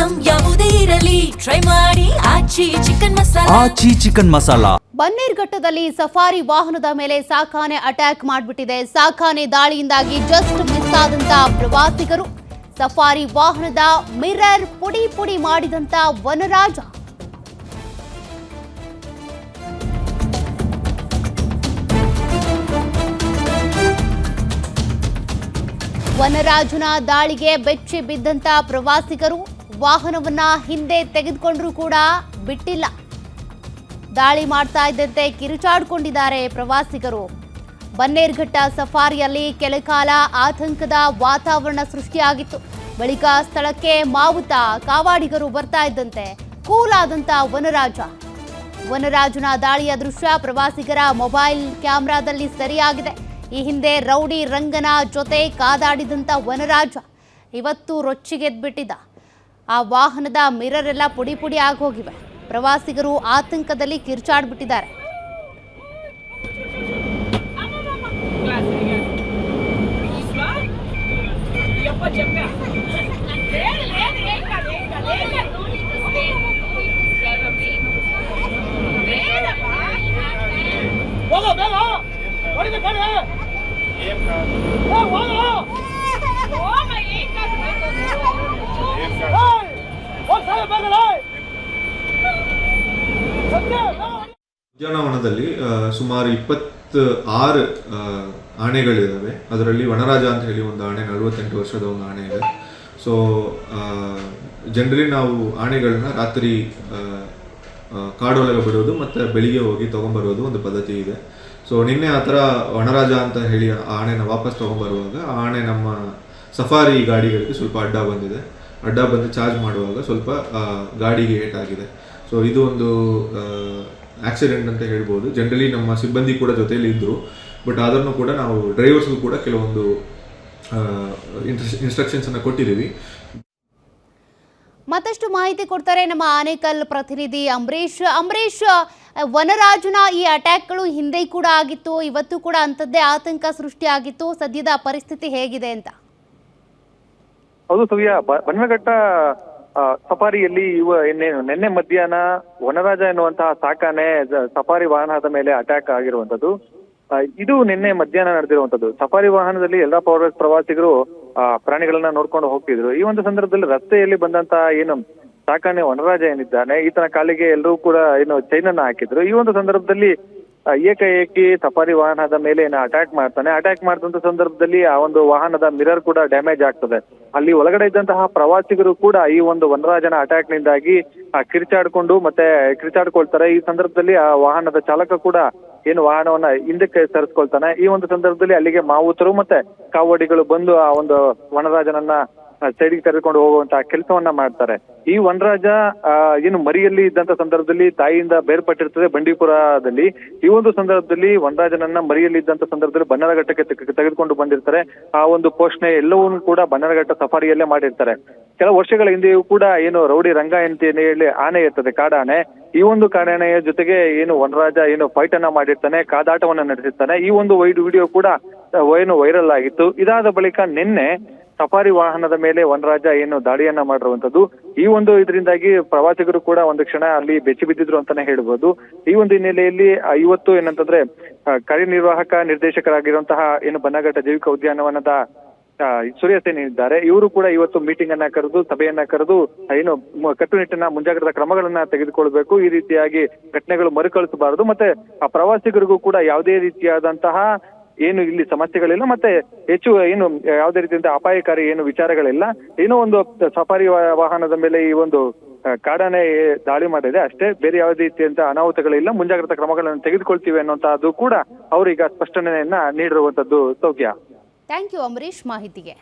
Item ಯಾವುದೇ ಇರಲಿ try ಮಾಡಿ ಆಚಿ ಚಿಕನ್ ಮಸಾಲಾ. ಬನ್ನೇರ್ಘಟ್ಟದಲ್ಲಿ ಸಫಾರಿ ವಾಹನದ ಮೇಲೆ ಸಾಕಾನೆ ಅಟ್ಯಾಕ್ ಮಾಡಿಬಿಟ್ಟಿದೆ. ಸಾಕಾನೆ ದಾಳಿಯಿಂದಾಗಿ ಜಸ್ಟ್ ಮಿಸ್ ಆದಂತ ಪ್ರವಾಸಿಗರು, ಸಫಾರಿ ವಾಹನದ ಮಿರರ್ ಪುಡಿ ಪುಡಿ ಮಾಡಿದಂತ ವನರಾಜ. ವನರಾಜನ ದಾಳಿಗೆ ಬೆಚ್ಚಿ ಬಿದ್ದಂತ ಪ್ರವಾಸಿಗರು ವಾಹನವನ್ನ ಹಿಂದೆ ತೆಗೆದುಕೊಂಡ್ರೂ ಕೂಡ ಬಿಟ್ಟಿಲ್ಲ. ದಾಳಿ ಮಾಡ್ತಾ ಇದ್ದಂತೆ ಕಿರುಚಾಡಿಕೊಂಡಿದ್ದಾರೆ ಪ್ರವಾಸಿಗರು. ಬನ್ನೇರ್ಘಟ್ಟ ಸಫಾರಿಯಲ್ಲಿ ಕೆಲಕಾಲ ಆತಂಕದ ವಾತಾವರಣ ಸೃಷ್ಟಿಯಾಗಿತ್ತು. ಬಳಿಕ ಸ್ಥಳಕ್ಕೆ ಮಾವುತ ಕಾವಾಡಿಗರು ಬರ್ತಾ ಇದ್ದಂತೆ ಕೂಲ್ ಆದಂತ ವನರಾಜನ ದಾಳಿಯ ದೃಶ್ಯ ಪ್ರವಾಸಿಗರ ಮೊಬೈಲ್ ಕ್ಯಾಮೆರಾದಲ್ಲಿ ಸೆರೆಯಾಗಿದೆ. ಈ ಹಿಂದೆ ರೌಡಿ ರಂಗನ ಜೊತೆ ಕಾದಾಡಿದಂಥ ವನರಾಜ ಇವತ್ತು ರೊಚ್ಚಿಗೆದ್ಬಿಟ್ಟಿದ್ದ. ಆ ವಾಹನದ ಮಿರರ್ ಎಲ್ಲ ಪುಡಿ ಪುಡಿ ಆಗೋಗಿವೆ. ಪ್ರವಾಸಿಗರು ಆತಂಕದಲ್ಲಿ ಕಿರ್ಚಾಡ್ಬಿಟ್ಟಿದ್ದಾರೆ. ಉದ್ಯಾನವನದಲ್ಲಿ ಸುಮಾರು 26 ಆನೆಗಳಿದ್ದಾವೆ. ಅದರಲ್ಲಿ ವನರಾಜ ಅಂತ ಹೇಳಿ ಒಂದು ಆನೆ, 48 ವರ್ಷದ ಒಂದು ಆನೆ ಇದೆ. ಸೊ ಜನರಲಿ ನಾವು ಆನೆಗಳನ್ನ ರಾತ್ರಿ ಕಾಡೊಳಗೆ ಬಿಡೋದು ಮತ್ತು ಬೆಳಿಗ್ಗೆ ಹೋಗಿ ತೊಗೊಂಬರೋದು ಒಂದು ಪದ್ಧತಿ ಇದೆ. ಸೊ ನಿನ್ನೆ ಆ ಥರ ವನರಾಜ ಅಂತ ಹೇಳಿ ಆನೆನ ವಾಪಸ್ ತೊಗೊಂಬರುವಾಗ ಆನೆ ನಮ್ಮ ಸಫಾರಿ ಗಾಡಿಗಳಿಗೆ ಸ್ವಲ್ಪ ಅಡ್ಡ ಬಂದು ಚಾರ್ಜ್ ಮಾಡುವಾಗ ಸ್ವಲ್ಪ ಗಾಡಿಗೆ ಏಟಾಗಿದೆ. ಸೊ ಇದು ಒಂದು ಆಕ್ಸಿಡೆಂಟ್ ಅಂತ ಹೇಳ್ಬೋದು. ಜನರಲಿ ನಮ್ಮ ಸಿಬ್ಬಂದಿ ಕೂಡ ಜೊತೆಯಲ್ಲಿ ಇದ್ದರು, ಬಟ್ ಅದನ್ನು ಕೂಡ ನಾವು ಡ್ರೈವರ್ಸ್ಗೂ ಕೂಡ ಕೆಲವೊಂದು ಇನ್ಸ್ಟ್ರಕ್ಷನ್ಸನ್ನು ಕೊಟ್ಟಿದ್ದೀವಿ. ಮತ್ತಷ್ಟು ಮಾಹಿತಿ ಕೊಡ್ತಾರೆ ನಮ್ಮ ಆನೇಕಲ್ ಪ್ರತಿನಿಧಿ ಅಂಬರೀಶ್. ವನರಾಜನ ಈ ಅಟ್ಯಾಕ್ಗಳು ಹಿಂದೆ ಕೂಡ ಆಗಿತ್ತು, ಇವತ್ತು ಕೂಡ ಅಂಥದ್ದೇ ಆತಂಕ ಸೃಷ್ಟಿಯಾಗಿತ್ತು. ಸದ್ಯದ ಪರಿಸ್ಥಿತಿ ಹೇಗಿದೆ ಅಂತ? ಹೌದು ಸವ್ಯ, ಬನ್ನೇರ್ಘಟ್ಟ ಸಫಾರಿಯಲ್ಲಿ ನಿನ್ನೆ ಮಧ್ಯಾಹ್ನ ವನರಾಜ ಎನ್ನುವಂತಹ ಸಾಕಾನೆ ಸಫಾರಿ ವಾಹನದ ಮೇಲೆ ಅಟ್ಯಾಕ್ ಆಗಿರುವಂತದ್ದು. ಇದು ನಿನ್ನೆ ಮಧ್ಯಾಹ್ನ ನಡೆದಿರುವಂತದ್ದು. ಸಫಾರಿ ವಾಹನದಲ್ಲಿ ಎಲ್ಲಾ ಪ್ರವಾಸಿಗರು ಪ್ರಾಣಿಗಳನ್ನ ನೋಡ್ಕೊಂಡು ಹೋಗ್ತಿದ್ರು. ಈ ಒಂದು ಸಂದರ್ಭದಲ್ಲಿ ರಸ್ತೆಯಲ್ಲಿ ಬಂದಂತ ಸಾಕಾನೆ ವನರಾಜ ಏನಿದ್ದಾನೆ, ಈತನ ಕಾಲಿಗೆ ಎಲ್ಲರೂ ಕೂಡ ಚೈನನ್ನ ಹಾಕಿದ್ರು. ಈ ಒಂದು ಸಂದರ್ಭದಲ್ಲಿ ಏಕಾಏಕಿ ಸಫಾರಿ ವಾಹನದ ಮೇಲೆ ಅಟ್ಯಾಕ್ ಮಾಡಿದಂತ ಸಂದರ್ಭದಲ್ಲಿ ಆ ಒಂದು ವಾಹನದ ಮಿರರ್ ಕೂಡ ಡ್ಯಾಮೇಜ್ ಆಗ್ತದೆ. ಅಲ್ಲಿ ಒಳಗಡೆ ಇದ್ದಂತಹ ಪ್ರವಾಸಿಗರು ಕೂಡ ಈ ಒಂದು ವನರಾಜನ ಅಟ್ಯಾಕ್ ನಿಂದಾಗಿ ಕಿರ್ಚಾಡ್ಕೊಳ್ತಾರೆ. ಈ ಸಂದರ್ಭದಲ್ಲಿ ಆ ವಾಹನದ ಚಾಲಕ ಕೂಡ ವಾಹನವನ್ನ ಹಿಂದಕ್ಕೆ ಸರಿಸ್ಕೊಳ್ತಾನೆ. ಈ ಒಂದು ಸಂದರ್ಭದಲ್ಲಿ ಅಲ್ಲಿಗೆ ಮಾವುತರು ಮತ್ತೆ ಕಾವಡಿಗಳು ಬಂದು ಆ ಒಂದು ವನರಾಜನನ್ನ ಸೈಡಿಗೆ ಕರೆದುಕೊಂಡು ಹೋಗುವಂತಹ ಕೆಲಸವನ್ನ ಮಾಡ್ತಾರೆ. ಈ ವನರಾಜ ಮರಿಯಲ್ಲಿ ಇದ್ದಂತ ಸಂದರ್ಭದಲ್ಲಿ ತಾಯಿಯಿಂದ ಬೇರ್ಪಟ್ಟಿರ್ತದೆ ಬಂಡೀಪುರದಲ್ಲಿ. ಈ ಒಂದು ಸಂದರ್ಭದಲ್ಲಿ ವನರಾಜನನ್ನ ಮರಿಯಲ್ಲಿ ಇದ್ದಂತ ಸಂದರ್ಭದಲ್ಲಿ ಬನ್ನೇರಘಟ್ಟಕ್ಕೆ ತೆಗೆದುಕೊಂಡು ಬಂದಿರ್ತಾರೆ. ಆ ಒಂದು ಪೋಷಣೆ ಎಲ್ಲವನ್ನೂ ಕೂಡ ಬನ್ನೇರಘಟ್ಟ ಸಫಾರಿಯಲ್ಲೇ ಮಾಡಿರ್ತಾರೆ. ಕೆಲವು ವರ್ಷಗಳ ಹಿಂದೆಯೂ ಕೂಡ ರೌಡಿ ರಂಗ ಅಂತ ಹೇಳಿ ಆನೆ ಇರ್ತದೆ, ಕಾಡಾನೆ. ಈ ಒಂದು ಕಾಡಾನೆಯ ಜೊತೆಗೆ ವನರಾಜ ಫೈಟ್ ಅನ್ನ ಮಾಡಿರ್ತಾನೆ, ಕಾದಾಟವನ್ನ ನಡೆಸಿರ್ತಾನೆ. ಈ ಒಂದು ವಿಡಿಯೋ ಕೂಡ ವೈರಲ್ ಆಗಿತ್ತು. ಇದಾದ ಬಳಿಕ ನಿನ್ನೆ ಸಫಾರಿ ವಾಹನದ ಮೇಲೆ ವನರಾಜ ದಾಳಿಯನ್ನ ಮಾಡಿರುವಂತದ್ದು. ಈ ಒಂದು ಇದರಿಂದಾಗಿ ಪ್ರವಾಸಿಗರು ಕೂಡ ಒಂದು ಕ್ಷಣ ಅಲ್ಲಿ ಬೆಚ್ಚಿ ಬಿದ್ದಿದ್ರು ಅಂತಾನೆ ಹೇಳ್ಬೋದು. ಈ ಒಂದು ಹಿನ್ನೆಲೆಯಲ್ಲಿ ಇವತ್ತು ಏನಂತಂದ್ರೆ ಕಾರ್ಯನಿರ್ವಾಹಕ ನಿರ್ದೇಶಕರಾಗಿರುವಂತಹ ಬನ್ನೇರ್ಘಟ್ಟ ಜೈವಿಕ ಉದ್ಯಾನವನದ ಸೂರ್ಯಸೇನೆ ಇದ್ದಾರೆ. ಇವರು ಕೂಡ ಇವತ್ತು ಮೀಟಿಂಗ್ ಅನ್ನ ಕರೆದು ಸಭೆಯನ್ನ ಕರೆದು ಕಟ್ಟುನಿಟ್ಟಿನ ಮುಂಜಾಗ್ರತಾ ಕ್ರಮಗಳನ್ನ ತೆಗೆದುಕೊಳ್ಬೇಕು. ಈ ರೀತಿಯಾಗಿ ಘಟನೆಗಳು ಮರುಕಳಿಸಬಾರದು. ಮತ್ತೆ ಆ ಪ್ರವಾಸಿಗರಿಗೂ ಕೂಡ ಯಾವುದೇ ರೀತಿಯಾದಂತಹ ಇಲ್ಲಿ ಸಮಸ್ಯೆಗಳಿಲ್ಲ, ಮತ್ತೆ ಹೆಚ್ಚು ಯಾವುದೇ ರೀತಿಯಿಂದ ಅಪಾಯಕಾರಿ ವಿಚಾರಗಳಿಲ್ಲ. ಒಂದು ಸಫಾರಿ ವಾಹನದ ಮೇಲೆ ಈ ಒಂದು ಕಾಡಾನೆ ದಾಳಿ ಮಾಡಿದೆ ಅಷ್ಟೇ, ಬೇರೆ ಯಾವುದೇ ರೀತಿಯಂತ ಅನಾಹುತಗಳಿಲ್ಲ. ಮುಂಜಾಗ್ರತಾ ಕ್ರಮಗಳನ್ನು ತೆಗೆದುಕೊಳ್ತೀವಿ ಅನ್ನುವಂತಹದ್ದು ಕೂಡ ಅವರೀಗ ಸ್ಪಷ್ಟನೆಯನ್ನ ನೀಡಿರುವಂತದ್ದು. ಸೌಖ್ಯ. ಥ್ಯಾಂಕ್ ಯು ಅಂಬರೀಶ್ ಮಾಹಿತಿಗೆ.